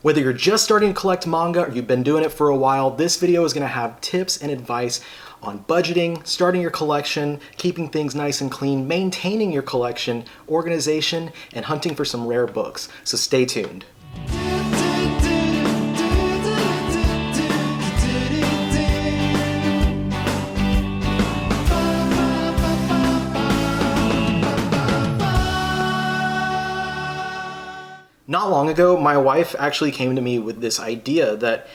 Whether you're just starting to collect manga or you've been doing it for a while, this video is going to have tips and advice on budgeting, starting your collection, keeping things nice and clean, maintaining your collection, organization, and hunting for some rare books. So stay tuned. Not long ago, my wife actually came to me with this idea that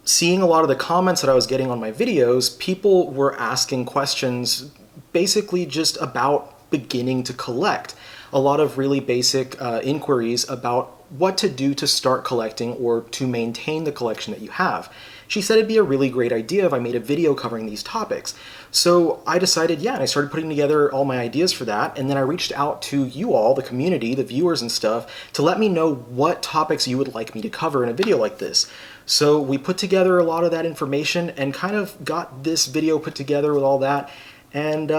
seeing a lot of the comments that I was getting on my videos, people were asking questions basically just about beginning to collect. A lot of really basic inquiries about what to do to start collecting or to maintain the collection that you have. She said it'd be a really great idea if I made a video covering these topics. So I decided, yeah, and I started putting together all my ideas for that, and then I reached out to you all, the community, the viewers and stuff, to let me know what topics you would like me to cover in a video like this. So we put together a lot of that information and kind of got this video put together with all that. And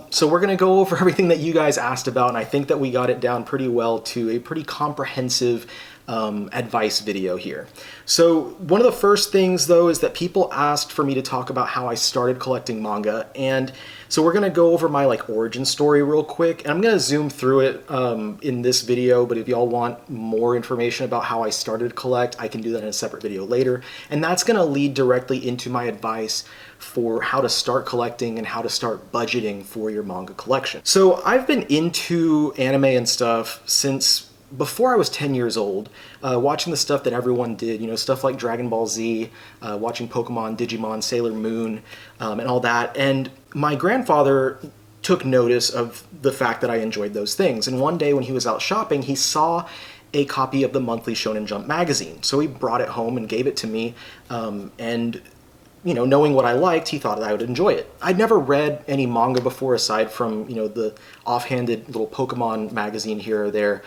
so we're going to go over everything that you guys asked about, and I think that we got it down pretty well to a pretty comprehensive advice video here. So one of the first things though is that people asked for me to talk about how I started collecting manga, and so we're going to go over my origin story real quick, and I'm going to zoom through it in this video, but if y'all want more information about how I started to collect, I can do that in a separate video later, and that's going to lead directly into my advice for how to start collecting and how to start budgeting for your manga collection. So I've been into anime and stuff since before I was 10 years old, watching the stuff that everyone did, stuff like Dragon Ball Z, watching Pokemon, Digimon, Sailor Moon, and all that. And my grandfather took notice of the fact that I enjoyed those things. And one day when he was out shopping, he saw a copy of the monthly Shonen Jump magazine. So he brought it home and gave it to me, and knowing what I liked, he thought that I would enjoy it. I'd never read any manga before aside from, the offhanded little Pokemon magazine here or there.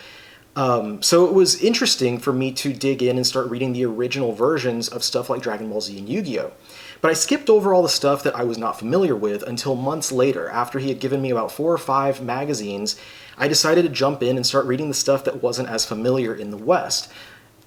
So it was interesting for me to dig in and start reading the original versions of stuff like Dragon Ball Z and Yu-Gi-Oh! But I skipped over all the stuff that I was not familiar with until months later, after he had given me about 4 or 5 magazines. I decided to jump in and start reading the stuff that wasn't as familiar in the West.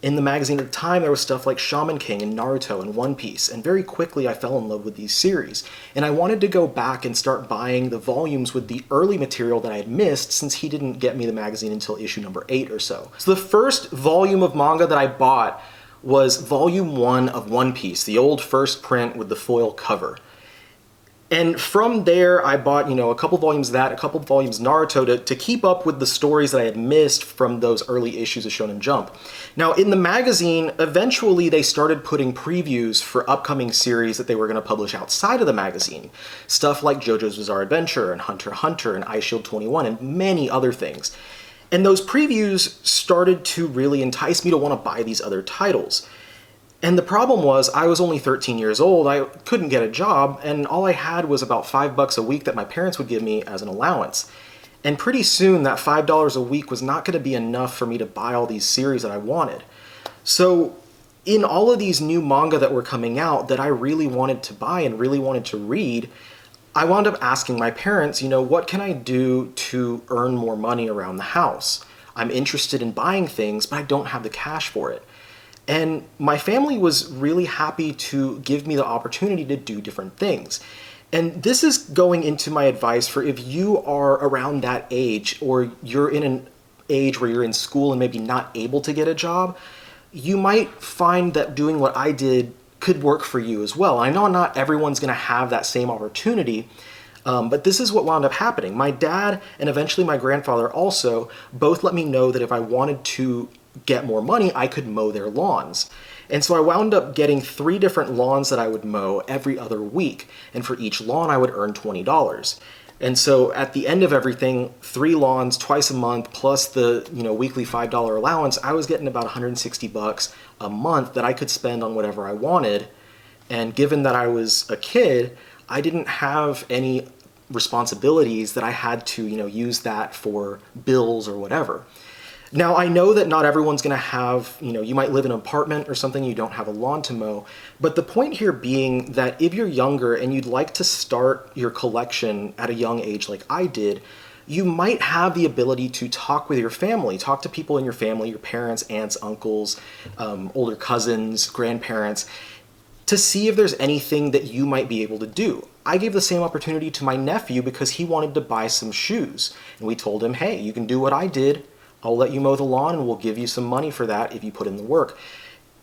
In the magazine at the time, there was stuff like Shaman King and Naruto and One Piece, and very quickly I fell in love with these series. And I wanted to go back and start buying the volumes with the early material that I had missed, since he didn't get me the magazine until issue number 8 or so. So the first volume of manga that I bought was volume 1 of One Piece, the old first print with the foil cover. And from there, I bought, a couple volumes of that, a couple volumes of Naruto to keep up with the stories that I had missed from those early issues of Shonen Jump. Now, in the magazine, eventually they started putting previews for upcoming series that they were going to publish outside of the magazine. Stuff like JoJo's Bizarre Adventure and Hunter x Hunter and Eyeshield 21 and many other things. And those previews started to really entice me to want to buy these other titles. And the problem was, I was only 13 years old, I couldn't get a job, and all I had was about $5 a week that my parents would give me as an allowance. And pretty soon, that $5 a week was not going to be enough for me to buy all these series that I wanted. So, in all of these new manga that were coming out that I really wanted to buy and really wanted to read, I wound up asking my parents, what can I do to earn more money around the house? I'm interested in buying things, but I don't have the cash for it. And my family was really happy to give me the opportunity to do different things. And this is going into my advice for if you are around that age, or you're in an age where you're in school and maybe not able to get a job, you might find that doing what I did could work for you as well. I know not everyone's going to have that same opportunity, but this is what wound up happening. My dad and eventually my grandfather also both let me know that if I wanted to get more money, I could mow their lawns. And so I wound up getting 3 different lawns that I would mow every other week. And for each lawn, I would earn $20. And so at the end of everything, 3 lawns twice a month, plus the weekly $5 allowance, I was getting about $160 a month that I could spend on whatever I wanted. And given that I was a kid, I didn't have any responsibilities that I had to, use that for bills or whatever. Now, I know that not everyone's going to have, you might live in an apartment or something, you don't have a lawn to mow, but the point here being that if you're younger and you'd like to start your collection at a young age like I did, you might have the ability to talk with your family, talk to people in your family, your parents, aunts, uncles, older cousins, grandparents, to see if there's anything that you might be able to do. I gave the same opportunity to my nephew because he wanted to buy some shoes. And we told him, hey, you can do what I did. I'll let you mow the lawn and we'll give you some money for that if you put in the work.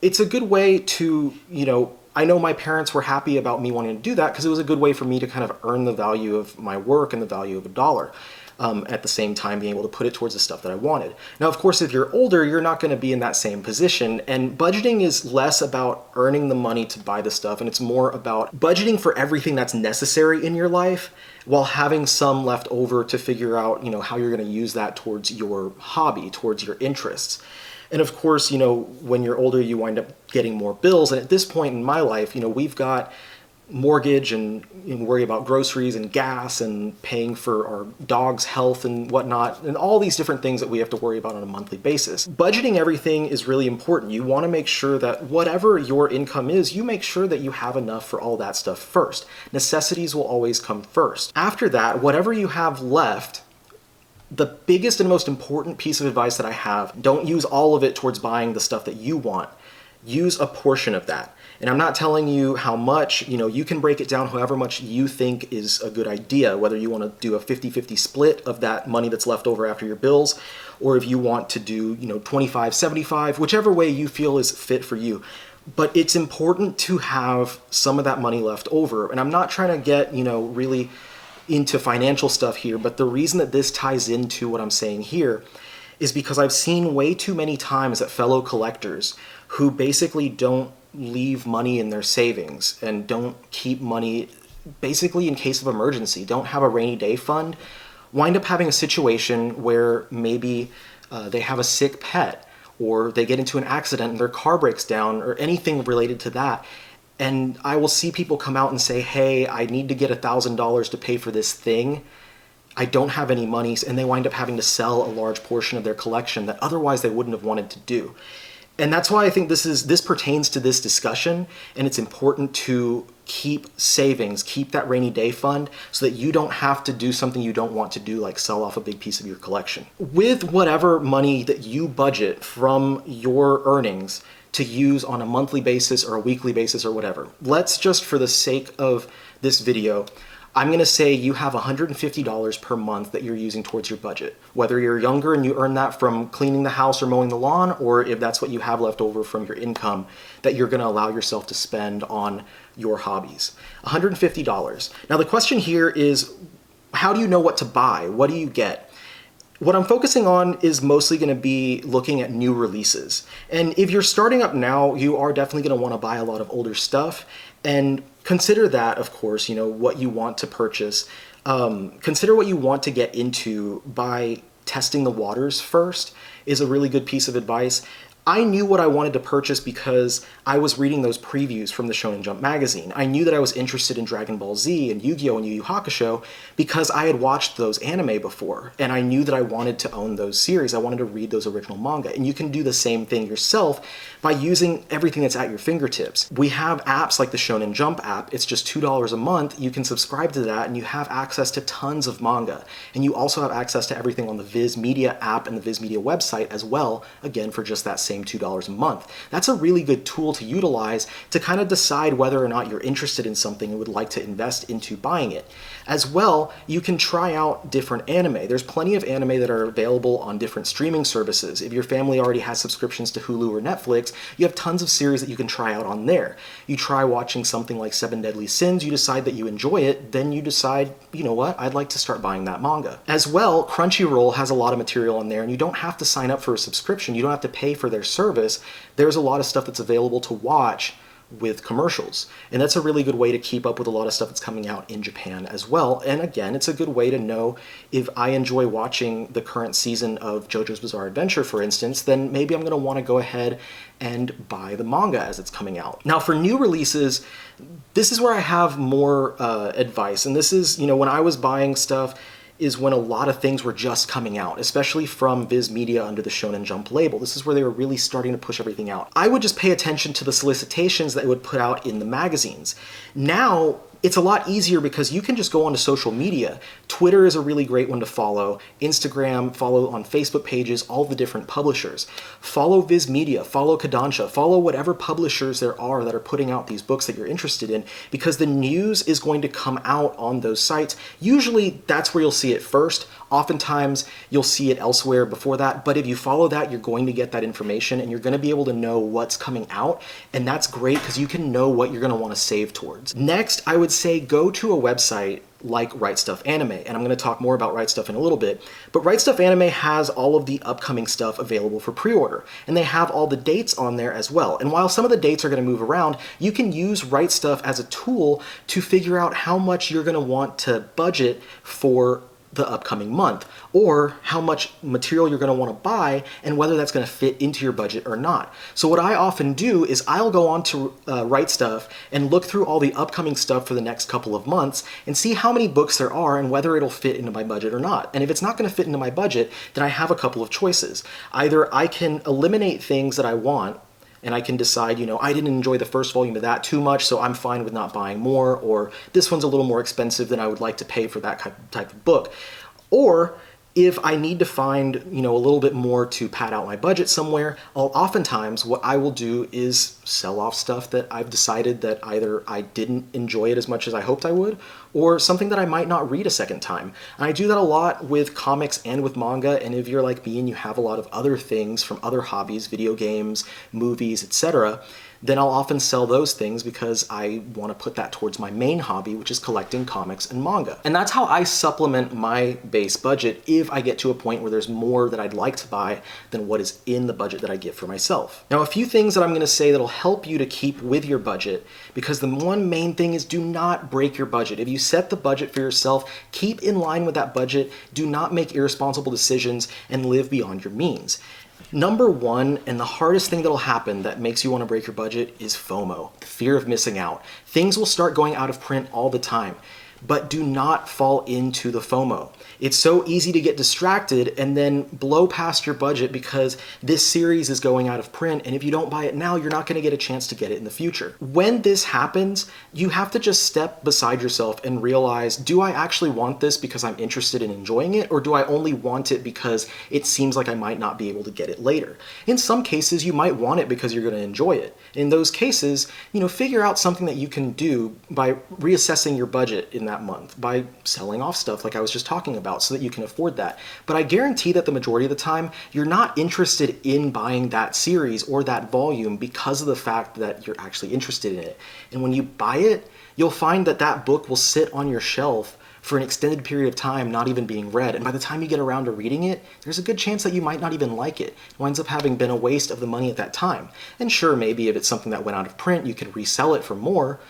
It's a good way to, I know my parents were happy about me wanting to do that because it was a good way for me to kind of earn the value of my work and the value of a dollar. At the same time being able to put it towards the stuff that I wanted. Now, of course, if you're older, you're not going to be in that same position, and budgeting is less about earning the money to buy the stuff, and it's more about budgeting for everything that's necessary in your life while having some left over to figure out, how you're going to use that towards your hobby, towards your interests. And of course, when you're older, you wind up getting more bills, and at this point in my life, we've got mortgage and worry about groceries and gas and paying for our dog's health and whatnot, and all these different things that we have to worry about on a monthly basis. Budgeting everything is really important. You want to make sure that whatever your income is, you make sure that you have enough for all that stuff first. Necessities will always come first. After that, whatever you have left, the biggest and most important piece of advice that I have, don't use all of it towards buying the stuff that you want. Use a portion of that. And I'm not telling you how much, you can break it down however much you think is a good idea, whether you want to do a 50-50 split of that money that's left over after your bills, or if you want to do, 25-75, whichever way you feel is fit for you. But it's important to have some of that money left over. And I'm not trying to get, really into financial stuff here, but the reason that this ties into what I'm saying here is because I've seen way too many times that fellow collectors who basically don't leave money in their savings and don't keep money basically in case of emergency, don't have a rainy day fund, wind up having a situation where maybe they have a sick pet or they get into an accident and their car breaks down or anything related to that. And I will see people come out and say, hey, I need to get $1,000 to pay for this thing. I don't have any money, and they wind up having to sell a large portion of their collection that otherwise they wouldn't have wanted to do. And that's why I think this pertains to this discussion, and it's important to keep savings, keep that rainy day fund so that you don't have to do something you don't want to do, like sell off a big piece of your collection. With whatever money that you budget from your earnings to use on a monthly basis or a weekly basis or whatever, let's just, for the sake of this video, I'm going to say you have $150 per month that you're using towards your budget. Whether you're younger and you earn that from cleaning the house or mowing the lawn, or if that's what you have left over from your income that you're going to allow yourself to spend on your hobbies. $150. Now the question here is, how do you know what to buy? What do you get? What I'm focusing on is mostly going to be looking at new releases. And if you're starting up now, you are definitely going to want to buy a lot of older stuff. And consider that, of course, what you want to purchase. Consider what you want to get into by testing the waters first is a really good piece of advice. I knew what I wanted to purchase because I was reading those previews from the Shonen Jump magazine. I knew that I was interested in Dragon Ball Z and Yu-Gi-Oh! And Yu Yu Hakusho because I had watched those anime before, and I knew that I wanted to own those series. I wanted to read those original manga, and you can do the same thing yourself by using everything that's at your fingertips. We have apps like the Shonen Jump app. It's just $2 a month. You can subscribe to that, and you have access to tons of manga. And you also have access to everything on the Viz Media app and the Viz Media website as well, again, for just that same $2 a month. That's a really good tool to utilize to kind of decide whether or not you're interested in something and would like to invest into buying it. As well, you can try out different anime. There's plenty of anime that are available on different streaming services. If your family already has subscriptions to Hulu or Netflix, you have tons of series that you can try out on there. You try watching something like Seven Deadly Sins, you decide that you enjoy it, then you decide, you know what, I'd like to start buying that manga. As well, Crunchyroll has a lot of material on there, and you don't have to sign up for a subscription. You don't have to pay for their service. There's a lot of stuff that's available to watch with commercials. And that's a really good way to keep up with a lot of stuff that's coming out in Japan as well. And again, it's a good way to know if I enjoy watching the current season of JoJo's Bizarre Adventure, for instance, then maybe I'm going to want to go ahead and buy the manga as it's coming out. Now for new releases, this is where I have more advice. And this is, when I was buying stuff, is when a lot of things were just coming out, especially from Viz Media under the Shonen Jump label. This is where they were really starting to push everything out. I would just pay attention to the solicitations that they would put out in the magazines. Now, it's a lot easier because you can just go onto social media. Twitter is a really great one to follow. Instagram, follow on Facebook pages, all the different publishers. Follow Viz Media, follow Kodansha, follow whatever publishers there are that are putting out these books that you're interested in, because the news is going to come out on those sites. Usually that's where you'll see it first. Oftentimes you'll see it elsewhere before that, but if you follow that, you're going to get that information and you're going to be able to know what's coming out, and that's great because you can know what you're going to want to save towards. Next, I would say go to a website like Right Stuf Anime, and I'm going to talk more about Right Stuf in a little bit, but Right Stuf Anime has all of the upcoming stuff available for pre-order, and they have all the dates on there as well. And while some of the dates are going to move around, you can use Right Stuf as a tool to figure out how much you're going to want to budget for the upcoming month, or how much material you're going to want to buy and whether that's going to fit into your budget or not. So what I often do is I'll go on to Right Stuf and look through all the upcoming stuff for the next couple of months and see how many books there are and whether it'll fit into my budget or not. And if it's not going to fit into my budget, then I have a couple of choices. Either I can eliminate things that I want, and I can decide, I didn't enjoy the first volume of that too much, so I'm fine with not buying more, or this one's a little more expensive than I would like to pay for that type of book. Or if I need to find, a little bit more to pad out my budget somewhere, oftentimes what I will do is sell off stuff that I've decided that either I didn't enjoy it as much as I hoped I would, or something that I might not read a second time. And I do that a lot with comics and with manga, and if you're like me and you have a lot of other things from other hobbies, video games, movies, etc., then I'll often sell those things because I want to put that towards my main hobby, which is collecting comics and manga. And that's how I supplement my base budget if I get to a point where there's more that I'd like to buy than what is in the budget that I give for myself. Now, a few things that I'm going to say that'll help you to keep with your budget, because the one main thing is do not break your budget. If you set the budget for yourself, keep in line with that budget, do not make irresponsible decisions, and live beyond your means. Number one, and the hardest thing that'll happen that makes you want to break your budget, is FOMO, the fear of missing out. Things will start going out of print all the time, but do not fall into the FOMO. It's so easy to get distracted and then blow past your budget because this series is going out of print, and if you don't buy it now, you're not going to get a chance to get it in the future. When this happens, you have to just step beside yourself and realize, do I actually want this because I'm interested in enjoying it, or do I only want it because it seems like I might not be able to get it later? In some cases, you might want it because you're going to enjoy it. In those cases, figure out something that you can do by reassessing your budget in that month, by selling off stuff like I was just talking about, so that you can afford that. But I guarantee that the majority of the time, you're not interested in buying that series or that volume because of the fact that you're actually interested in it. And when you buy it, you'll find that that book will sit on your shelf for an extended period of time, not even being read. And by the time you get around to reading it, there's a good chance that you might not even like it. It winds up having been a waste of the money at that time. And sure, maybe if it's something that went out of print, you could resell it for more,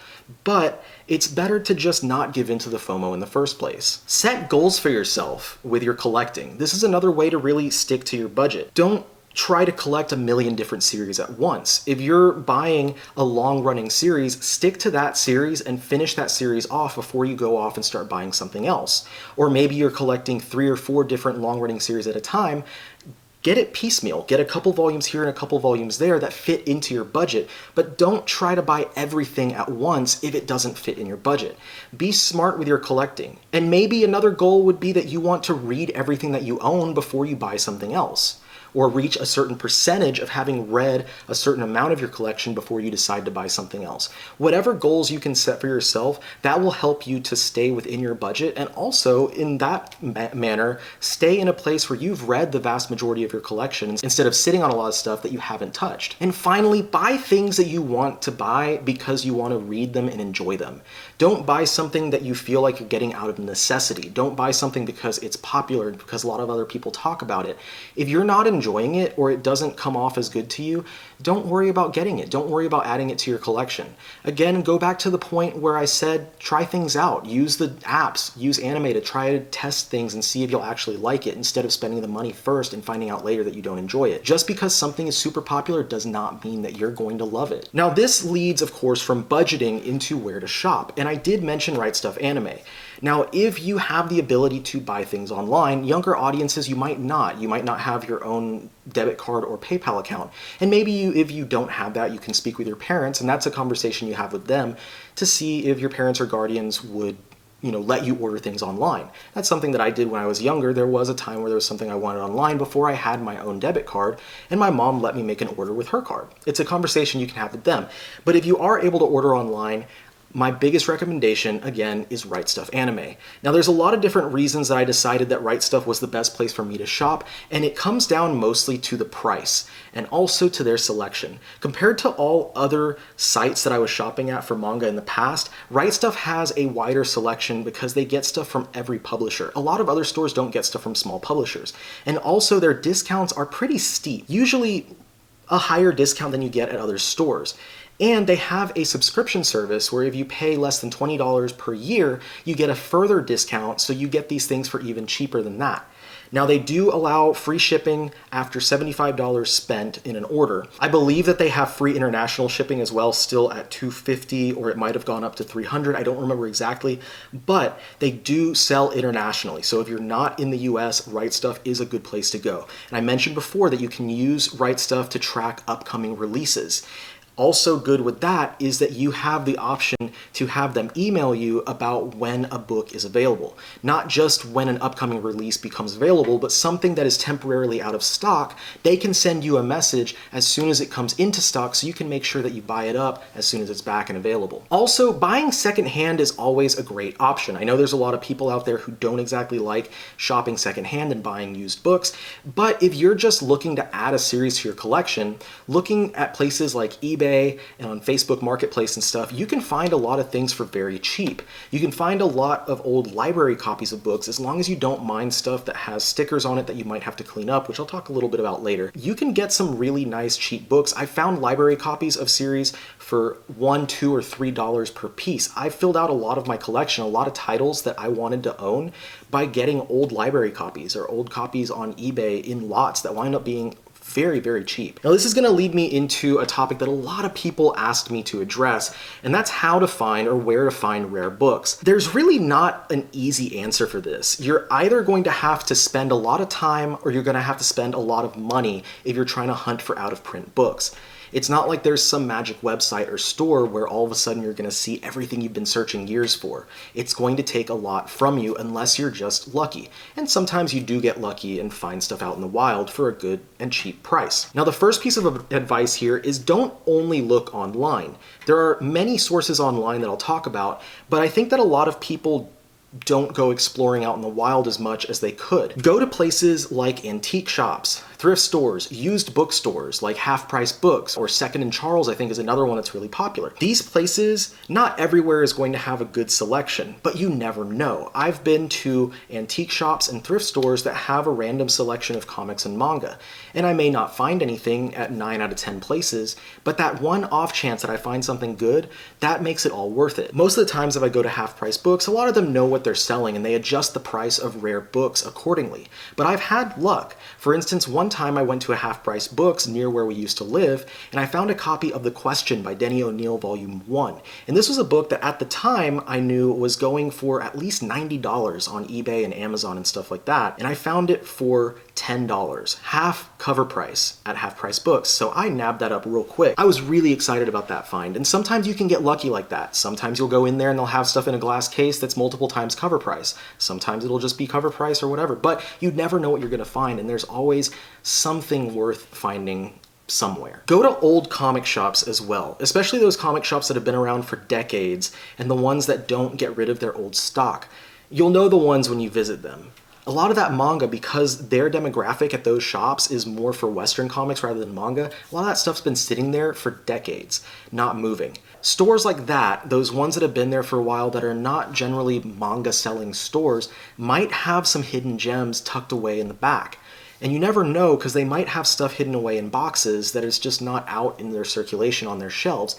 but it's better to just not give in to the FOMO in the first place. Set goals for yourself with your collecting. This is another way to really stick to your budget. Don't try to collect a million different series at once. If you're buying a long-running series, stick to that series and finish that series off before you go off and start buying something else. Or maybe you're collecting 3 or 4 different long-running series at a time. Get it piecemeal. Get a couple volumes here and a couple volumes there that fit into your budget, but don't try to buy everything at once if it doesn't fit in your budget. Be smart with your collecting. And maybe another goal would be that you want to read everything that you own before you buy something else, or reach a certain percentage of having read a certain amount of your collection before you decide to buy something else. Whatever goals you can set for yourself, that will help you to stay within your budget, and also in that manner, stay in a place where you've read the vast majority of your collections instead of sitting on a lot of stuff that you haven't touched. And finally, buy things that you want to buy because you want to read them and enjoy them. Don't buy something that you feel like you're getting out of necessity. Don't buy something because it's popular and because a lot of other people talk about it. If you're not enjoying it or it doesn't come off as good to you, don't worry about getting it. Don't worry about adding it to your collection. Again, go back to the point where I said try things out. Use the apps, use Anime to try to test things and see if you'll actually like it instead of spending the money first and finding out later that you don't enjoy it. Just because something is super popular does not mean that you're going to love it. Now this leads, of course, from budgeting into where to shop. And I did mention Right Stuf Anime. Now, if you have the ability to buy things online, younger audiences, you might not. You might not have your own debit card or PayPal account. And maybe if you don't have that, you can speak with your parents, and that's a conversation you have with them to see if your parents or guardians would let you order things online. That's something that I did when I was younger. There was a time where there was something I wanted online before I had my own debit card, and my mom let me make an order with her card. It's a conversation you can have with them. But if you are able to order online, my biggest recommendation, again, is Right Stuf Anime. Now, there's a lot of different reasons that I decided that Right Stuf was the best place for me to shop, and it comes down mostly to the price and also to their selection. Compared to all other sites that I was shopping at for manga in the past, Right Stuf has a wider selection because they get stuff from every publisher. A lot of other stores don't get stuff from small publishers. And also their discounts are pretty steep, usually a higher discount than you get at other stores. And they have a subscription service where if you pay less than $20 per year, you get a further discount, so you get these things for even cheaper than that. Now, they do allow free shipping after $75 spent in an order. I believe that they have free international shipping as well, still at $250, or it might have gone up to $300. I don't remember exactly, but they do sell internationally. So if you're not in the US, Right Stuf is a good place to go. And I mentioned before that you can use Right Stuf to track upcoming releases. Also good with that is that you have the option to have them email you about when a book is available. Not just when an upcoming release becomes available, but something that is temporarily out of stock. They can send you a message as soon as it comes into stock, so you can make sure that you buy it up as soon as it's back and available. Also, buying secondhand is always a great option. I know there's a lot of people out there who don't exactly like shopping secondhand and buying used books, but if you're just looking to add a series to your collection, looking at places like eBay and on Facebook Marketplace and stuff, you can find a lot of things for very cheap. You can find a lot of old library copies of books, as long as you don't mind stuff that has stickers on it that you might have to clean up, which I'll talk a little bit about later. You can get some really nice cheap books. I found library copies of series for $1, $2, or $3 per piece. I filled out a lot of my collection, a lot of titles that I wanted to own, by getting old library copies or old copies on eBay in lots that wind up being very, very cheap. Now, this is going to lead me into a topic that a lot of people asked me to address, and that's how to find or where to find rare books. There's really not an easy answer for this. You're either going to have to spend a lot of time or you're going to have to spend a lot of money if you're trying to hunt for out-of-print books. It's not like there's some magic website or store where all of a sudden you're going to see everything you've been searching years for. It's going to take a lot from you unless you're just lucky. And sometimes you do get lucky and find stuff out in the wild for a good and cheap price. Now, the first piece of advice here is don't only look online. There are many sources online that I'll talk about, but I think that a lot of people don't go exploring out in the wild as much as they could. Go to places like antique shops, thrift stores, used bookstores like Half Price Books, or Second & Charles, I think, is another one that's really popular. These places, not everywhere is going to have a good selection, but you never know. I've been to antique shops and thrift stores that have a random selection of comics and manga, and I may not find anything at 9 out of 10 places, but that one off chance that I find something good, that makes it all worth it. Most of the times if I go to Half Price Books, a lot of them know what they're selling and they adjust the price of rare books accordingly. But I've had luck. For instance, one time I went to a Half Price Books near where we used to live, and I found a copy of The Question by Denny O'Neil Volume 1. And this was a book that at the time I knew was going for at least $90 on eBay and Amazon and stuff like that. And I found it for $10, half cover price at Half Price Books. So I nabbed that up real quick. I was really excited about that find. And sometimes you can get lucky like that. Sometimes you'll go in there and they'll have stuff in a glass case that's multiple times cover price. Sometimes it'll just be cover price or whatever, but you never know what you're gonna find, and there's always something worth finding somewhere. Go to old comic shops as well, especially those comic shops that have been around for decades and the ones that don't get rid of their old stock. You'll know the ones when you visit them. A lot of that manga, because their demographic at those shops is more for Western comics rather than manga, a lot of that stuff's been sitting there for decades, not moving. Stores like that, those ones that have been there for a while that are not generally manga selling stores, might have some hidden gems tucked away in the back. And you never know, because they might have stuff hidden away in boxes that is just not out in their circulation on their shelves.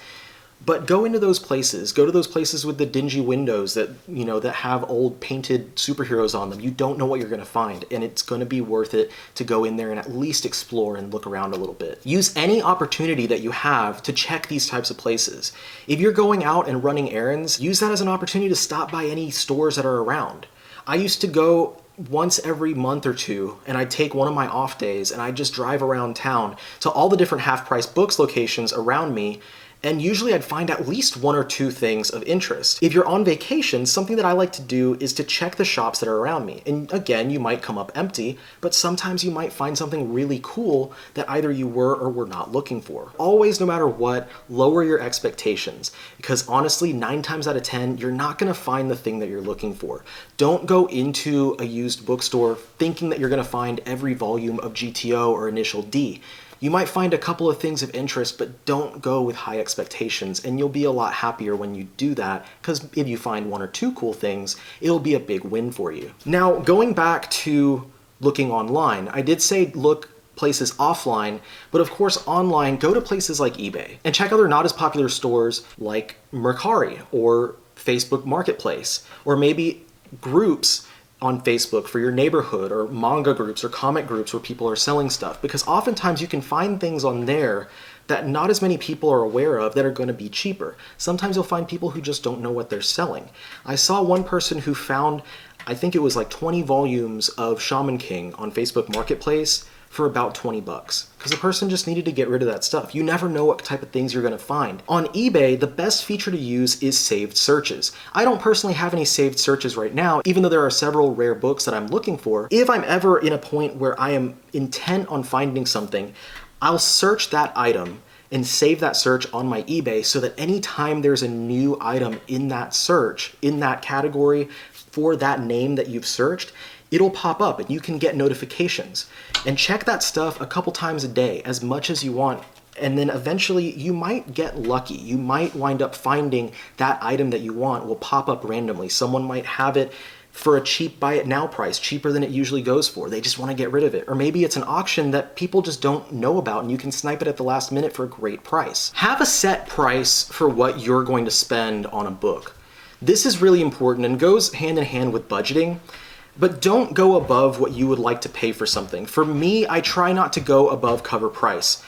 But go into those places. Go to those places with the dingy windows that, that have old painted superheroes on them. You don't know what you're going to find, and it's going to be worth it to go in there and at least explore and look around a little bit. Use any opportunity that you have to check these types of places. If you're going out and running errands, use that as an opportunity to stop by any stores that are around. I used to go once every month or two, and I'd take one of my off days and I'd just drive around town to all the different half-price books locations around me, and usually I'd find at least one or two things of interest. If you're on vacation, something that I like to do is to check the shops that are around me. And again, you might come up empty, but sometimes you might find something really cool that either you were or were not looking for. Always, no matter what, lower your expectations, because honestly, 9 times out of 10, you're not gonna find the thing that you're looking for. Don't go into a used bookstore thinking that you're gonna find every volume of GTO or Initial D. You might find a couple of things of interest, but don't go with high expectations, and you'll be a lot happier when you do that, because if you find 1 or 2 cool things, it'll be a big win for you. Now, going back to looking online, I did say look places offline, but of course online, go to places like eBay and check other not as popular stores like Mercari or Facebook Marketplace, or maybe groups on Facebook for your neighborhood, or manga groups or comic groups where people are selling stuff, because oftentimes you can find things on there that not as many people are aware of that are going to be cheaper. Sometimes you'll find people who just don't know what they're selling. I saw one person who found, I think it was like 20 volumes of Shaman King on Facebook Marketplace for about 20 bucks, because the person just needed to get rid of that stuff. You never know what type of things you're going to find. On eBay, the best feature to use is saved searches. I don't personally have any saved searches right now, even though there are several rare books that I'm looking for. If I'm ever in a point where I am intent on finding something, I'll search that item and save that search on my eBay, so that anytime there's a new item in that search, in that category, for that name that you've searched, it'll pop up and you can get notifications. And check that stuff a couple times a day, as much as you want. And then eventually you might get lucky. You might wind up finding that item that you want will pop up randomly. Someone might have it for a cheap buy it now price, cheaper than it usually goes for. They just want to get rid of it. Or maybe it's an auction that people just don't know about and you can snipe it at the last minute for a great price. Have a set price for what you're going to spend on a book. This is really important and goes hand in hand with budgeting. But don't go above what you would like to pay for something. For me, I try not to go above cover price,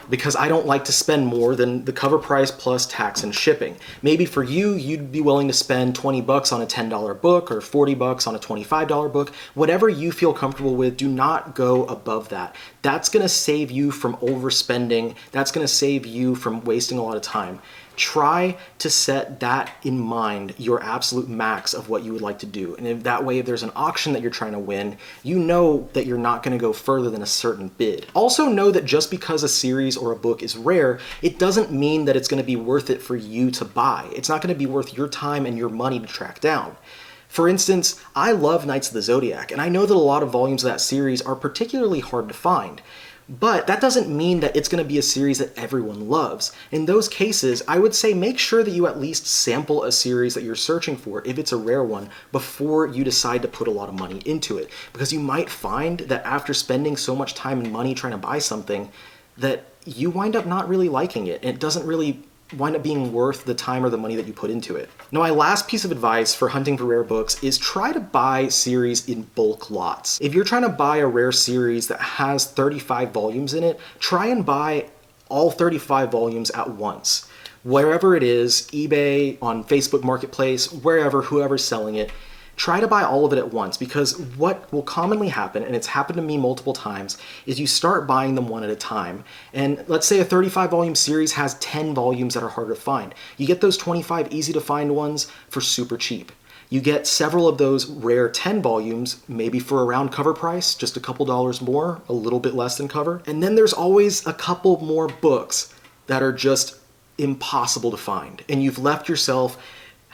because I don't like to spend more than the cover price plus tax and shipping. Maybe for you, you'd be willing to spend 20 bucks on a $10 book or 40 bucks on a $25 book. Whatever you feel comfortable with, do not go above that. That's gonna save you from overspending. That's gonna save you from wasting a lot of time. Try to set that in mind, your absolute max of what you would like to do. And if that way, if there's an auction that you're trying to win, you know that you're not going to go further than a certain bid. Also know that just because a series or a book is rare, it doesn't mean that it's going to be worth it for you to buy. It's not going to be worth your time and your money to track down. For instance, I love Knights of the Zodiac, and I know that a lot of volumes of that series are particularly hard to find. But that doesn't mean that it's going to be a series that everyone loves. In those cases, I would say make sure that you at least sample a series that you're searching for, if it's a rare one, before you decide to put a lot of money into it. Because you might find that after spending so much time and money trying to buy something, that you wind up not really liking it, and it doesn't really wind up being worth the time or the money that you put into it. Now, my last piece of advice for hunting for rare books is try to buy series in bulk lots. If you're trying to buy a rare series that has 35 volumes in it, try and buy all 35 volumes at once. Wherever it is, eBay, on Facebook Marketplace, wherever, whoever's selling it, try to buy all of it at once, because what will commonly happen, and it's happened to me multiple times, is you start buying them one at a time. And let's say a 35 volume series has 10 volumes that are harder to find. You get those 25 easy to find ones for super cheap. You get several of those rare 10 volumes, maybe for around cover price, just a couple dollars more, a little bit less than cover. And then there's always a couple more books that are just impossible to find. And you've left yourself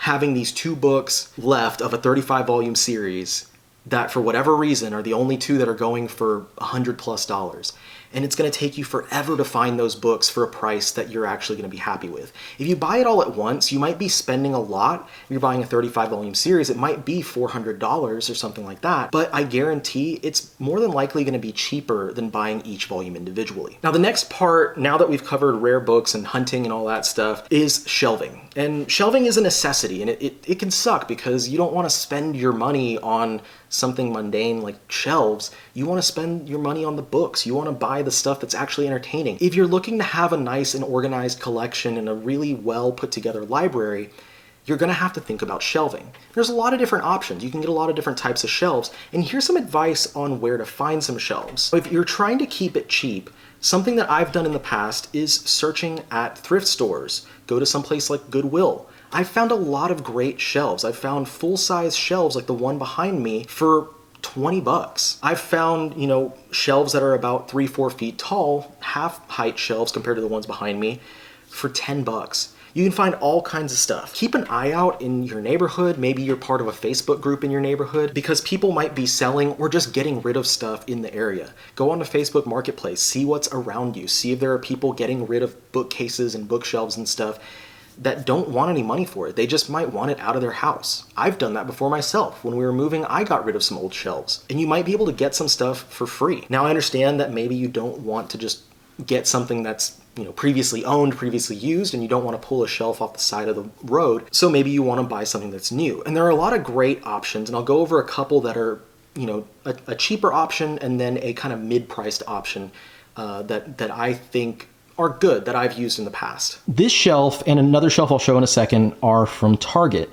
having these 2 books left of a 35 volume series that for whatever reason are the only 2 that are going for $100+. and it's going to take you forever to find those books for a price that you're actually going to be happy with. If you buy it all at once, you might be spending a lot. If you're buying a 35 volume series, it might be $400 or something like that, but I guarantee it's more than likely going to be cheaper than buying each volume individually. Now, the next part, now that we've covered rare books and hunting and all that stuff, is shelving. And shelving is a necessity, and it can suck because you don't want to spend your money on something mundane like shelves. You want to spend your money on the books. You want to buy the stuff that's actually entertaining. If you're looking to have a nice and organized collection and a really well put together library, you're going to have to think about shelving. There's a lot of different options. You can get a lot of different types of shelves, and here's some advice on where to find some shelves. If you're trying to keep it cheap, something that I've done in the past is searching at thrift stores. Go to someplace like Goodwill. I've found a lot of great shelves. I've found full-size shelves like the one behind me for 20 bucks. I've found, shelves that are about 3-4 feet tall, half height shelves compared to the ones behind me, for 10 bucks. You can find all kinds of stuff. Keep an eye out in your neighborhood. Maybe you're part of a Facebook group in your neighborhood, because people might be selling or just getting rid of stuff in the area. Go on to Facebook Marketplace, see what's around you, see if there are people getting rid of bookcases and bookshelves and stuff that don't want any money for it. They just might want it out of their house. I've done that before myself. When we were moving, I got rid of some old shelves, and you might be able to get some stuff for free. Now, I understand that maybe you don't want to just get something that's previously owned, previously used, and you don't want to pull a shelf off the side of the road. So maybe you want to buy something that's new. And there are a lot of great options, and I'll go over a couple that are, a cheaper option and then a kind of mid-priced option that I think are good, that I've used in the past. This shelf and another shelf I'll show in a second are from Target.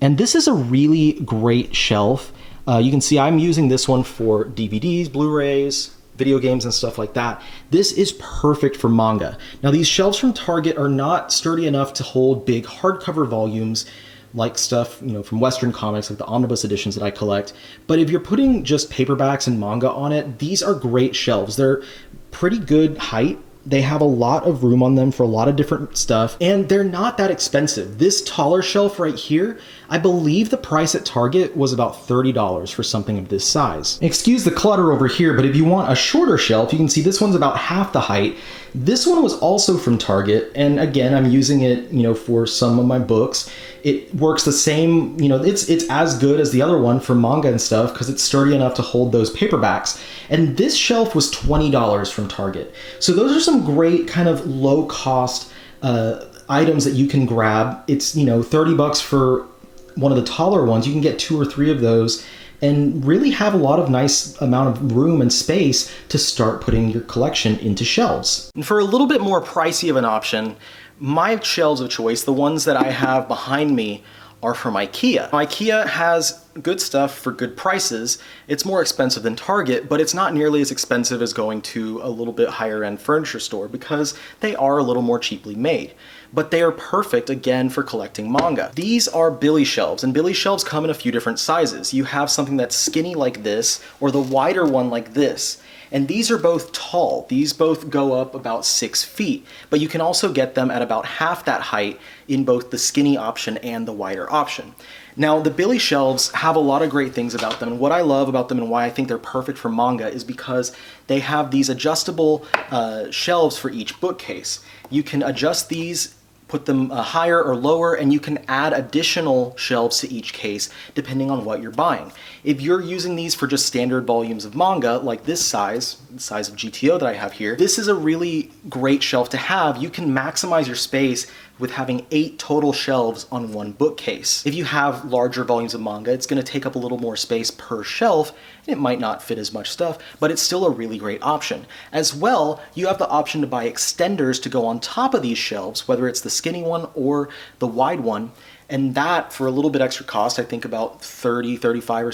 And this is a really great shelf. You can see I'm using this one for DVDs, Blu-rays, video games and stuff like that. This is perfect for manga. Now, these shelves from Target are not sturdy enough to hold big hardcover volumes like stuff, from Western comics, like the omnibus editions that I collect. But if you're putting just paperbacks and manga on it, these are great shelves. They're pretty good height. They have a lot of room on them for a lot of different stuff, and they're not that expensive. This taller shelf right here, I believe the price at Target was about $30 for something of this size. Excuse the clutter over here, but if you want a shorter shelf, you can see this one's about half the height. This one was also from Target, and again, I'm using it, for some of my books. It works the same, it's as good as the other one for manga and stuff because it's sturdy enough to hold those paperbacks. And this shelf was $20 from Target. So those are some great kind of low cost items that you can grab. It's, 30 bucks for one of the taller ones. You can get 2 or 3 of those and really have a lot of nice amount of room and space to start putting your collection into shelves. And for a little bit more pricey of an option, my shelves of choice, the ones that I have behind me, are from IKEA. IKEA has good stuff for good prices. It's more expensive than Target, but it's not nearly as expensive as going to a little bit higher end furniture store because they are a little more cheaply made. But they are perfect, again, for collecting manga. These are Billy shelves, and Billy shelves come in a few different sizes. You have something that's skinny like this, or the wider one like this. And these are both tall. These both go up about 6 feet, but you can also get them at about half that height in both the skinny option and the wider option. Now, the Billy shelves have a lot of great things about them, and what I love about them and why I think they're perfect for manga is because they have these adjustable shelves for each bookcase. You can adjust these, put them higher or lower, and you can add additional shelves to each case depending on what you're buying. If you're using these for just standard volumes of manga, like this size, the size of GTO that I have here, this is a really great shelf to have. You can maximize your space with having 8 total shelves on one bookcase. If you have larger volumes of manga, it's gonna take up a little more space per shelf, and it might not fit as much stuff, but it's still a really great option. As well, you have the option to buy extenders to go on top of these shelves, whether it's the skinny one or the wide one, and that, for a little bit extra cost, I think about $30, $35 or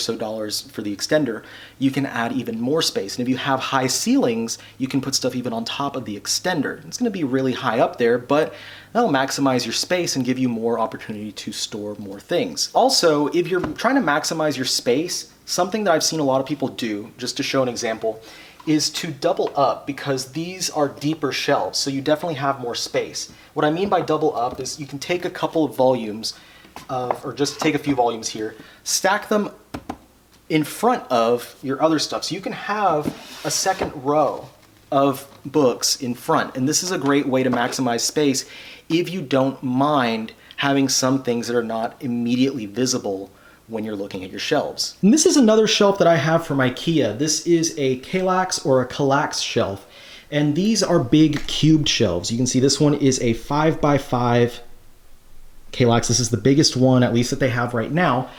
so for the extender, you can add even more space. And if you have high ceilings, you can put stuff even on top of the extender. It's gonna be really high up there, but that'll maximize your space and give you more opportunity to store more things. Also, if you're trying to maximize your space, something that I've seen a lot of people do, just to show an example, is to double up, because these are deeper shelves, so you definitely have more space. What I mean by double up is you can take a couple of volumes, or just take a few volumes here, stack them in front of your other stuff. So you can have a second row of books in front. And this is a great way to maximize space if you don't mind having some things that are not immediately visible when you're looking at your shelves. And this is another shelf that I have from IKEA. This is a Kallax or a Kallax shelf. And these are big cubed shelves. You can see this one is a 5x5 Kallax. This is the biggest one, at least that they have right now.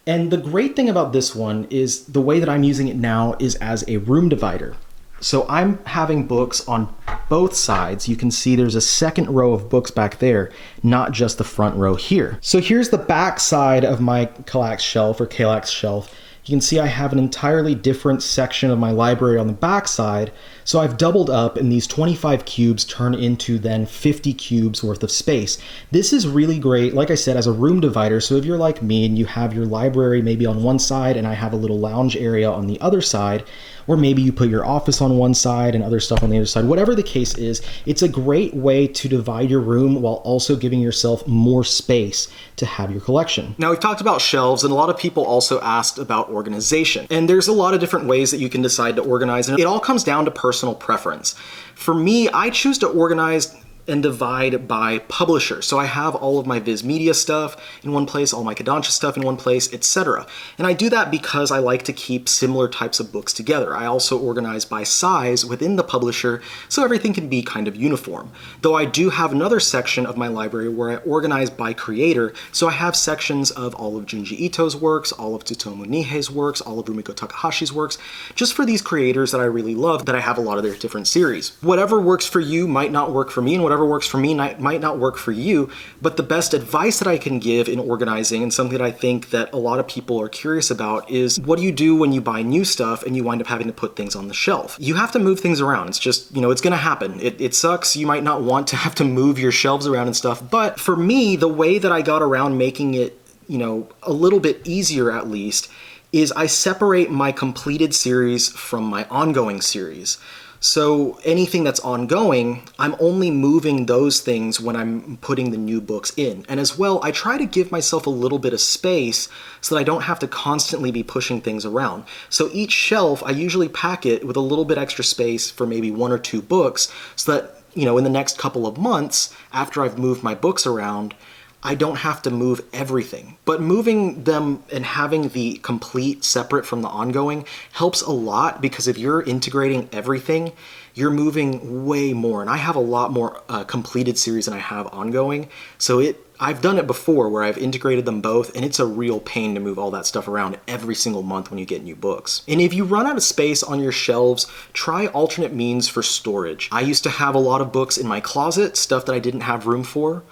And the great thing about this one is the way that I'm using it now is as a room divider. So I'm having books on both sides. You can see there's a second row of books back there, not just the front row here. So here's the back side of my Kallax shelf or Kallax shelf. You can see I have an entirely different section of my library on the back side. So I've doubled up, and these 25 cubes turn into then 50 cubes worth of space. This is really great, like I said, as a room divider. So if you're like me and you have your library maybe on one side and I have a little lounge area on the other side, or maybe you put your office on one side and other stuff on the other side, whatever the case is, it's a great way to divide your room while also giving yourself more space to have your collection. Now, we've talked about shelves, and a lot of people also asked about organization. And there's a lot of different ways that you can decide to organize, and it all comes down to personal preference. For me, I choose to organize and divide by publisher. So I have all of my Viz Media stuff in one place, all my Kodansha stuff in one place, etc. And I do that because I like to keep similar types of books together. I also organize by size within the publisher so everything can be kind of uniform. Though I do have another section of my library where I organize by creator, so I have sections of all of Junji Ito's works, all of Tsutomu Nihei's works, all of Rumiko Takahashi's works, just for these creators that I really love, that I have a lot of their different series. Whatever works for you might not work for me, and whatever works for me might not work for you, but the best advice that I can give in organizing, and something that I think that a lot of people are curious about, is what do you do when you buy new stuff and you wind up having to put things on the shelf? You have to move things around. It's just, it's gonna happen. It sucks. You might not want to have to move your shelves around and stuff, but for me, the way that I got around making it, a little bit easier at least, is I separate my completed series from my ongoing series. So anything that's ongoing, I'm only moving those things when I'm putting the new books in. And as well, I try to give myself a little bit of space so that I don't have to constantly be pushing things around. So each shelf, I usually pack it with a little bit extra space for maybe 1 or 2 books, so that, in the next couple of months, after I've moved my books around, I don't have to move everything. But moving them and having the complete separate from the ongoing helps a lot, because if you're integrating everything, you're moving way more. And I have a lot more completed series than I have ongoing. So I've done it before where I've integrated them both, and it's a real pain to move all that stuff around every single month when you get new books. And if you run out of space on your shelves, try alternate means for storage. I used to have a lot of books in my closet, stuff that I didn't have room for.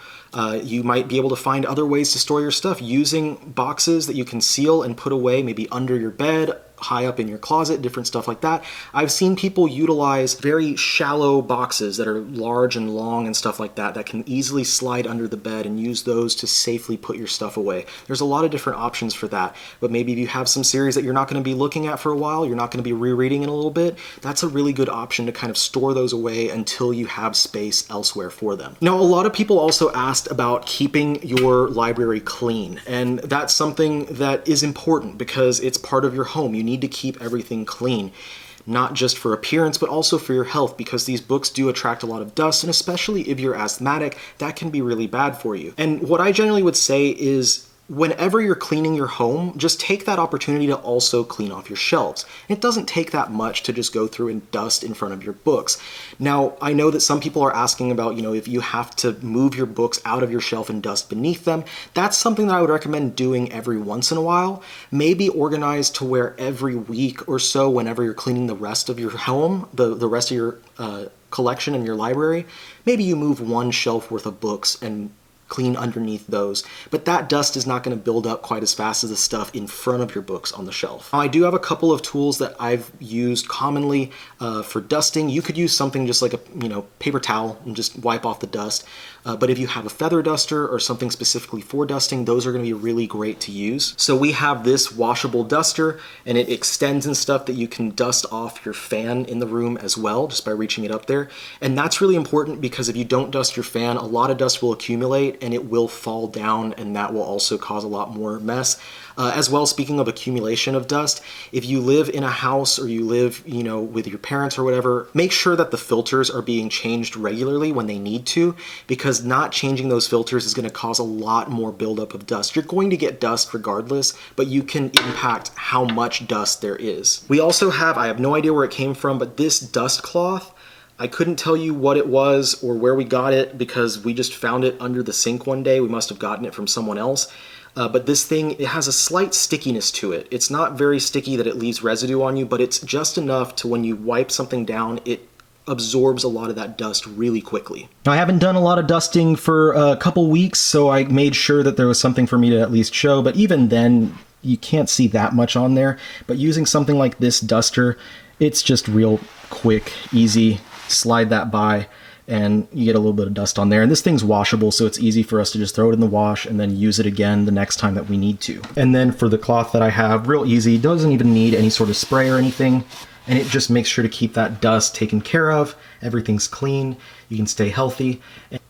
You might be able to find other ways to store your stuff using boxes that you can seal and put away, maybe under your bed, high up in your closet, different stuff like that. I've seen people utilize very shallow boxes that are large and long and stuff like that can easily slide under the bed, and use those to safely put your stuff away. There's a lot of different options for that, but maybe if you have some series that you're not going to be looking at for a while, you're not going to be rereading in a little bit, that's a really good option to kind of store those away until you have space elsewhere for them. Now, a lot of people also asked about keeping your library clean, and that's something that is important because it's part of your home. You need to keep everything clean, not just for appearance, but also for your health, because these books do attract a lot of dust, and especially if you're asthmatic, that can be really bad for you. And what I generally would say is, whenever you're cleaning your home, just take that opportunity to also clean off your shelves. It doesn't take that much to just go through and dust in front of your books. Now, I know that some people are asking about, if you have to move your books out of your shelf and dust beneath them. That's something that I would recommend doing every once in a while. Maybe organize to where every week or so, whenever you're cleaning the rest of your home, the rest of your collection in your library, maybe you move 1 shelf worth of books and clean underneath those, but that dust is not going to build up quite as fast as the stuff in front of your books on the shelf. Now, I do have a couple of tools that I've used commonly for dusting. You could use something just like a paper towel and just wipe off the dust, but if you have a feather duster or something specifically for dusting, those are going to be really great to use. So we have this washable duster, and it extends and stuff that you can dust off your fan in the room as well, just by reaching it up there. And that's really important, because if you don't dust your fan, a lot of dust will accumulate, sunlight and it will fall down, and that will also cause a lot more mess. As well, speaking of accumulation of dust, if you live in a house or you live, with your parents or whatever, make sure that the filters are being changed regularly when they need to, because not changing those filters is going to cause a lot more buildup of dust. You're going to get dust regardless, but you can impact how much dust there is. We also have, I have no idea where it came from, but this dust cloth, I couldn't tell you what it was or where we got it because we just found it under the sink one day. We must have gotten it from someone else. But this thing, it has a slight stickiness to it. It's not very sticky that it leaves residue on you, but it's just enough to when you wipe something down, it absorbs a lot of that dust really quickly. Now, I haven't done a lot of dusting for a couple weeks, so I made sure that there was something for me to at least show, but even then, you can't see that much on there. But using something like this duster, it's just real quick, easy, slide that by, and you get a little bit of dust on there. And this thing's washable, so it's easy for us to just throw it in the wash and then use it again the next time that we need to. And then for the cloth that I have, real easy, doesn't even need any sort of spray or anything. And it just makes sure to keep that dust taken care of. Everything's clean. You can stay healthy.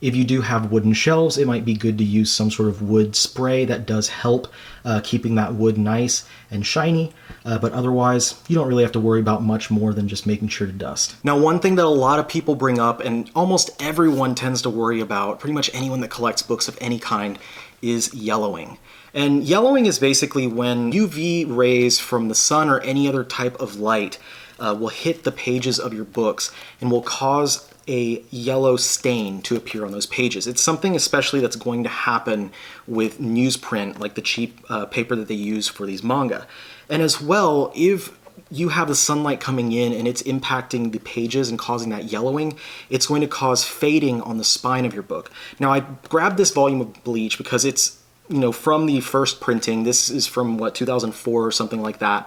If you do have wooden shelves, it might be good to use some sort of wood spray that does help keeping that wood nice and shiny. But otherwise, you don't really have to worry about much more than just making sure to dust. Now, one thing that a lot of people bring up, and almost everyone tends to worry about, pretty much anyone that collects books of any kind, is yellowing. And yellowing is basically when UV rays from the sun or any other type of light will hit the pages of your books and will cause a yellow stain to appear on those pages. It's something especially that's going to happen with newsprint, like the cheap paper that they use for these manga. And as well, if you have the sunlight coming in and it's impacting the pages and causing that yellowing, it's going to cause fading on the spine of your book. Now, I grabbed this volume of Bleach because it's, from the first printing. This is from, 2004 or something like that.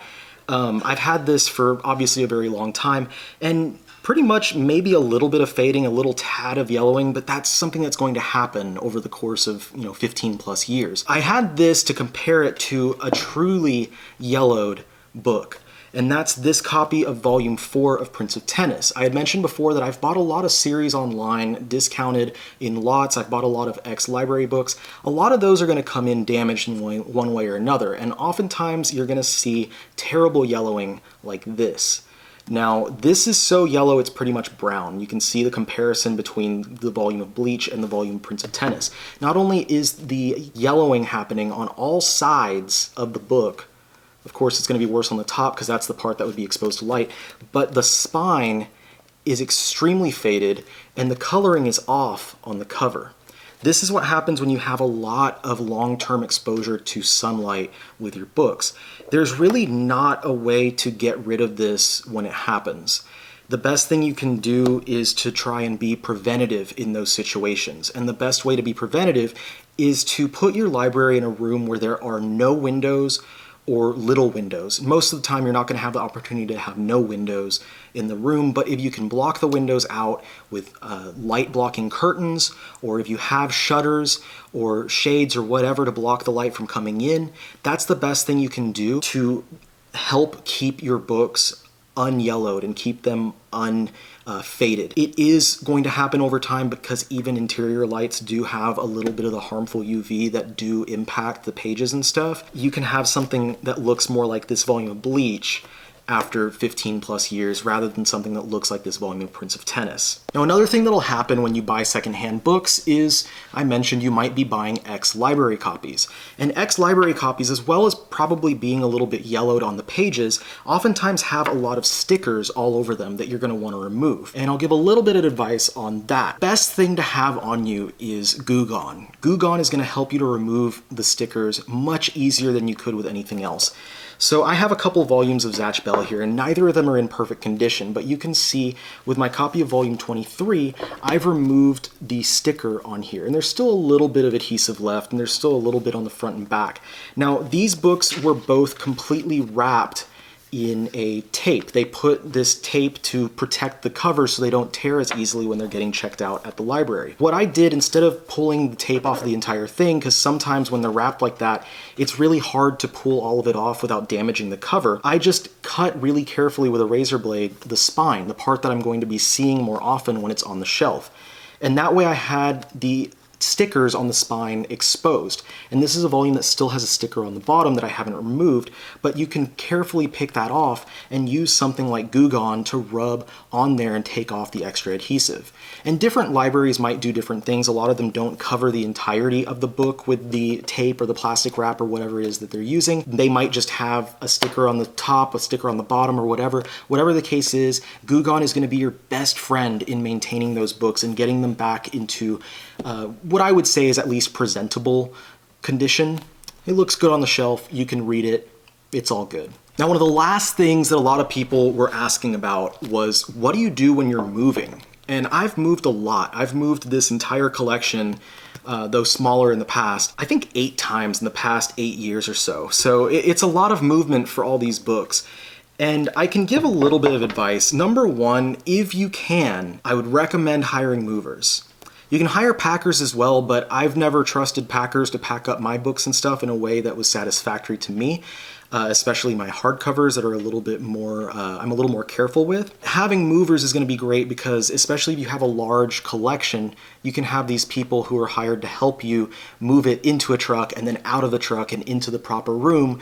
I've had this for obviously a very long time, and pretty much maybe a little bit of fading, a little tad of yellowing, but that's something that's going to happen over the course of, 15 plus years. I had this to compare it to a truly yellowed book, and that's this copy of Volume 4 of Prince of Tennis. I had mentioned before that I've bought a lot of series online, discounted in lots. I've bought a lot of ex-library books. A lot of those are going to come in damaged in one way or another, and oftentimes you're going to see terrible yellowing like this. Now, this is so yellow it's pretty much brown. You can see the comparison between the volume of Bleach and the volume of Prince of Tennis. Not only is the yellowing happening on all sides of the book, of course it's going to be worse on the top because that's the part that would be exposed to light, but the spine is extremely faded and the coloring is off on the cover. This is what happens when you have a lot of long-term exposure to sunlight with your books. There's really not a way to get rid of this when it happens. The best thing you can do is to try and be preventative in those situations. And the best way to be preventative is to put your library in a room where there are no windows or little windows. Most of the time you're not going to have the opportunity to have no windows in the room, but if you can block the windows out with light blocking curtains, or if you have shutters or shades or whatever to block the light from coming in, that's the best thing you can do to help keep your books unyellowed and keep them unfaded. It is going to happen over time because even interior lights do have a little bit of the harmful UV that do impact the pages and stuff. You can have something that looks more like this volume of Bleach after 15 plus years rather than something that looks like this volume of Prince of Tennis. Now, another thing that'll happen when you buy secondhand books is, I mentioned you might be buying ex-library copies. And ex-library copies, as well as probably being a little bit yellowed on the pages, oftentimes have a lot of stickers all over them that you're going to want to remove. And I'll give a little bit of advice on that. Best thing to have on you is Goo Gone. Goo Gone is going to help you to remove the stickers much easier than you could with anything else. So I have a couple volumes of Zatch Bell here, and neither of them are in perfect condition, but you can see with my copy of volume 23, I've removed the sticker on here, and there's still a little bit of adhesive left, and there's still a little bit on the front and back. Now, these books were both completely wrapped in a tape. They put this tape to protect the cover so they don't tear as easily when they're getting checked out at the library. What I did, instead of pulling the tape off the entire thing, because sometimes when they're wrapped like that, it's really hard to pull all of it off without damaging the cover, I just cut really carefully with a razor blade the spine, the part that I'm going to be seeing more often when it's on the shelf. And that way I had the stickers on the spine exposed. And this is a volume that still has a sticker on the bottom that I haven't removed, but you can carefully pick that off and use something like Goo Gone to rub on there and take off the extra adhesive. And different libraries might do different things. A lot of them don't cover the entirety of the book with the tape or the plastic wrap or whatever it is that they're using. They might just have a sticker on the top, a sticker on the bottom, or whatever. Whatever the case is, Goo Gone is going to be your best friend in maintaining those books and getting them back into what I would say is at least presentable condition. It looks good on the shelf, you can read it, it's all good. Now, one of the last things that a lot of people were asking about was, what do you do when you're moving? And I've moved a lot. I've moved this entire collection, though smaller in the past, I think 8 times in the past 8 years or so. So it's a lot of movement for all these books. And I can give a little bit of advice. Number one, if you can, I would recommend hiring movers. You can hire packers as well, but I've never trusted packers to pack up my books and stuff in a way that was satisfactory to me, especially my hardcovers that are a little bit more, I'm a little more careful with. Having movers is going to be great because especially if you have a large collection, you can have these people who are hired to help you move it into a truck and then out of the truck and into the proper room,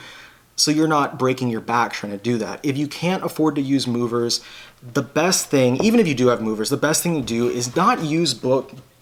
so you're not breaking your back trying to do that. If you can't afford to use movers, the best thing, even if you do have movers, the best thing to do is not use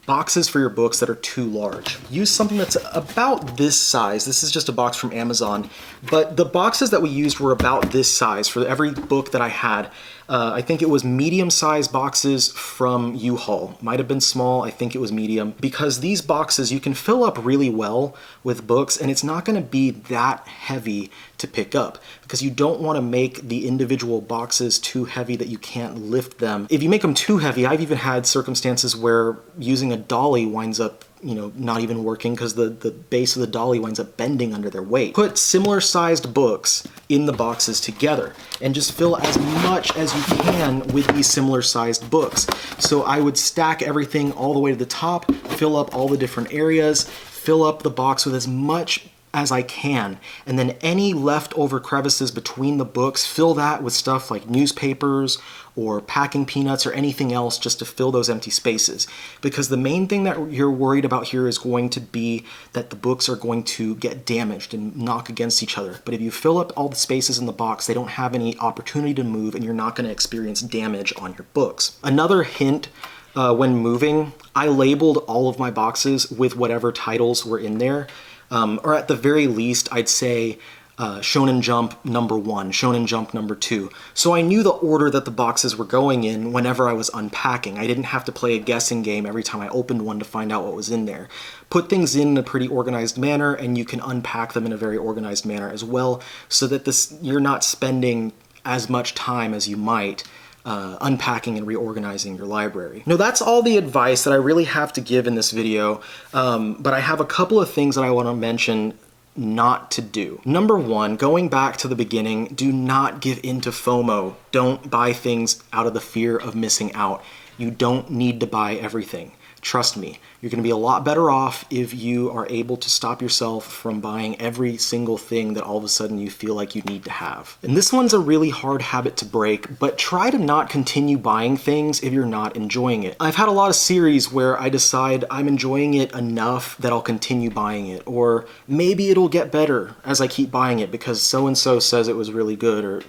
boxes for your books that are too large. Use something that's about this size. This is just a box from Amazon, but the boxes that we used were about this size for every book that I had. I think it was medium-sized boxes from U-Haul. Might have been small, I think it was medium. Because these boxes, you can fill up really well with books, and it's not gonna be that heavy to pick up, because you don't wanna make the individual boxes too heavy that you can't lift them. If you make them too heavy, I've even had circumstances where using a dolly winds up not even working because the base of the dolly winds up bending under their weight. Put similar sized books in the boxes together and just fill as much as you can with these similar sized books. So I would stack everything all the way to the top, fill up all the different areas, fill up the box with as much as I can, and then any leftover crevices between the books, fill that with stuff like newspapers or packing peanuts or anything else just to fill those empty spaces. Because the main thing that you're worried about here is going to be that the books are going to get damaged and knock against each other. But if you fill up all the spaces in the box, they don't have any opportunity to move and you're not going to experience damage on your books. Another hint when moving, I labeled all of my boxes with whatever titles were in there. Or at the very least, I'd say Shonen Jump #1, Shonen Jump #2. So I knew the order that the boxes were going in whenever I was unpacking. I didn't have to play a guessing game every time I opened one to find out what was in there. Put things in a pretty organized manner, and you can unpack them in a very organized manner as well, so that you're not spending as much time as you might unpacking and reorganizing your library. Now that's all the advice that I really have to give in this video, but I have a couple of things that I want to mention not to do. Number one, going back to the beginning, do not give in to FOMO. Don't buy things out of the fear of missing out. You don't need to buy everything. Trust me, you're going to be a lot better off if you are able to stop yourself from buying every single thing that all of a sudden you feel like you need to have. And this one's a really hard habit to break, but try to not continue buying things if you're not enjoying it. I've had a lot of series where I decide I'm enjoying it enough that I'll continue buying it, or maybe it'll get better as I keep buying it because so-and-so says it was really good, or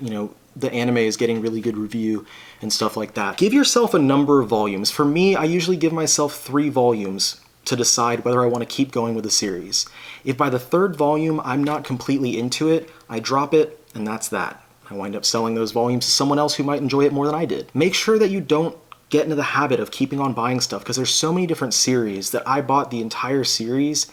the anime is getting really good review and stuff like that. Give yourself a number of volumes. For me, I usually give myself 3 volumes to decide whether I want to keep going with a series. If by the 3rd volume I'm not completely into it, I drop it and that's that. I wind up selling those volumes to someone else who might enjoy it more than I did. Make sure that you don't get into the habit of keeping on buying stuff, because there's so many different series that I bought the entire series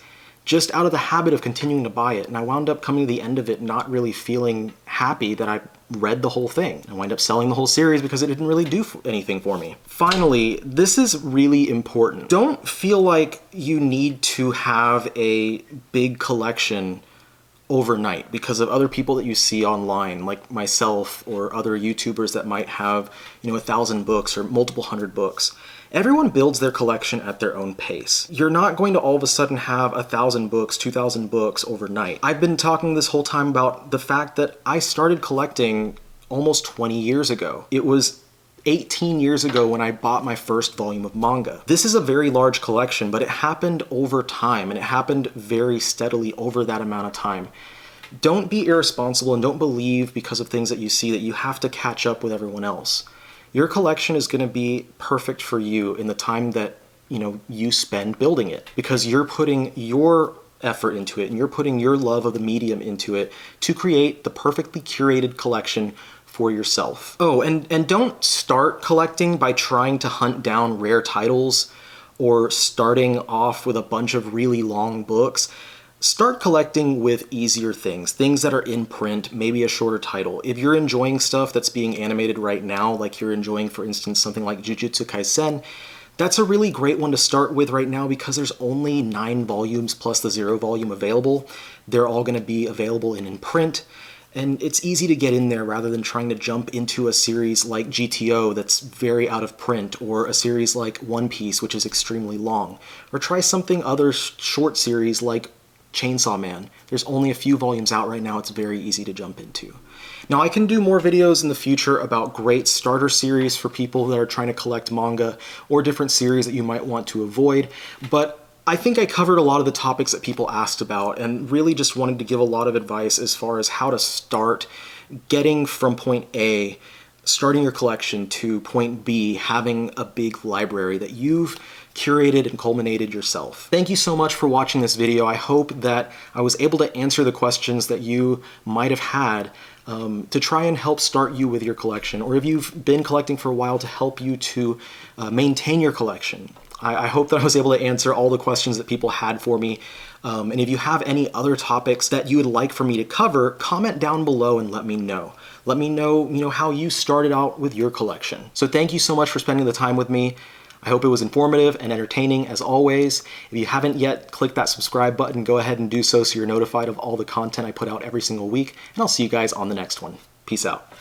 just out of the habit of continuing to buy it, and I wound up coming to the end of it not really feeling happy that I read the whole thing. I wind up selling the whole series because it didn't really do anything for me. Finally, this is really important. Don't feel like you need to have a big collection overnight because of other people that you see online, like myself or other YouTubers that might have 1,000 books or multiple hundred books. Everyone builds their collection at their own pace. You're not going to all of a sudden have 1,000 books, 2,000 books overnight. I've been talking this whole time about the fact that I started collecting almost 20 years ago. It was 18 years ago when I bought my first volume of manga. This is a very large collection, but it happened over time, and it happened very steadily over that amount of time. Don't be irresponsible and don't believe because of things that you see that you have to catch up with everyone else. Your collection is going to be perfect for you in the time that you spend building it, because you're putting your effort into it and you're putting your love of the medium into it to create the perfectly curated collection for yourself. Oh, and don't start collecting by trying to hunt down rare titles or starting off with a bunch of really long books. Start collecting with easier things that are in print, maybe a shorter title. If you're enjoying stuff that's being animated right now, like you're enjoying, for instance, something like Jujutsu Kaisen, that's a really great one to start with right now because there's only 9 volumes plus the 0 volume available. They're all going to be available in print, and it's easy to get in there rather than trying to jump into a series like GTO that's very out of print, or a series like One Piece, which is extremely long, or try something other short series like Chainsaw Man. There's only a few volumes out right now. It's very easy to jump into. Now, I can do more videos in the future about great starter series for people that are trying to collect manga, or different series that you might want to avoid, but I think I covered a lot of the topics that people asked about, and really just wanted to give a lot of advice as far as how to start getting from point A, starting your collection, to point B, having a big library that you've curated and culminated yourself. Thank you so much for watching this video. I hope that I was able to answer the questions that you might have had to try and help start you with your collection, or if you've been collecting for a while, to help you to maintain your collection. I hope that I was able to answer all the questions that people had for me. And if you have any other topics that you would like for me to cover, comment down below and let me know. Let me know, how you started out with your collection. So thank you so much for spending the time with me. I hope it was informative and entertaining as always. If you haven't yet clicked that subscribe button, go ahead and do so you're notified of all the content I put out every single week, and I'll see you guys on the next one. Peace out.